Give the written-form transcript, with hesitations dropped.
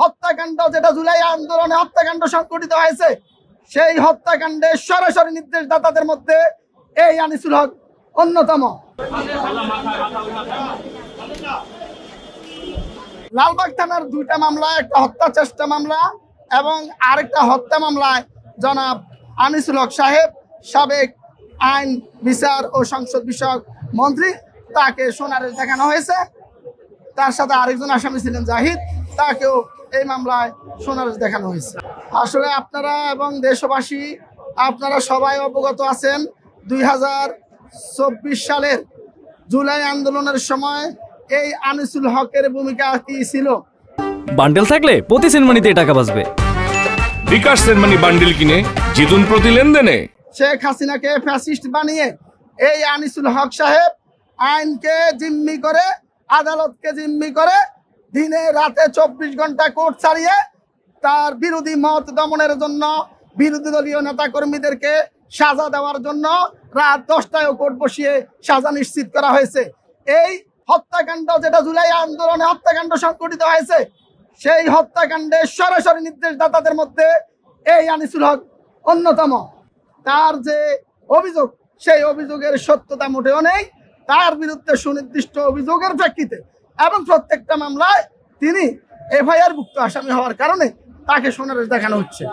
হত্যাকাণ্ড যেটা জুলাই আন্দোলনে হত্যাকাণ্ড সংঘটিত হয়েছে, সেই হত্যাকাণ্ডের সরাসরি নির্দেশদাতাদের মধ্যে এই আনিসুল হক অন্যতম। লালবাগ থানার 2টা মামলা, একটা হত্যা চেষ্টা মামলা এবং আরেকটা হত্যা মামলায় জনাব আনিসুল হক সাহেব, সাবেক আইন বিচার ও সংসদ বিষয়ক মন্ত্রী, তাকে সোনারে দেখানো হয়েছে। তার সাথে আরেকজন আসামি ছিলেন জাহিদ, তাকেও এই মামলায় সোনারে দেখানো হয়েছে। আসলে আপনারা এবং দেশবাসী আপনারা সবাই অবগত আছেন 2024 সালের জুলাই আন্দোলনের সময় এই আনিসুল হকের ভূমিকা কি ছিল। বান্ডেল থাকলে প্রতি সেনমানিতে টাকা বাঁচবে। বিকাশ সেনমানি বান্ডেল কিনে জিতুন প্রতি লেনদেনে। শেখ হাসিনাকে ফ্যাসিস্ট বানিয়ে এই আনিসুল হক সাহেব আইনকে জিম্মি করে, আদালতকে জিম্মি করে, দিনে রাতে 24 ঘন্টা কোর্ট ছাড়িয়ে তার বিরোধী মত দমনের জন্য, বিরোধী দলীয় নেতা কর্মীদেরকে সাজা দেওয়ার জন্য রাত 10টায় কোর্ট বসিয়ে সাজা নিশ্চিত করা হয়েছে। এই হত্যাকাণ্ড যেটা জুলাই আন্দোলনে হত্যাকাণ্ড সংঘটিত হয়েছে, সেই হত্যাকাণ্ডের সরাসরি নির্দেশদাতাদের মধ্যে এই আনিসুল হক অন্যতম। তার যে অভিযোগ, সেই অভিযোগের সত্যতা মোটেও নেই। তার বিরুদ্ধে সুনির্দিষ্ট অভিযোগের প্রেক্ষিতে এবং প্রত্যেকটা মামলায় তিনি এফআইআর ভুক্ত আসামি হওয়ার কারণে তাকে সোনারে দেখানো হচ্ছে।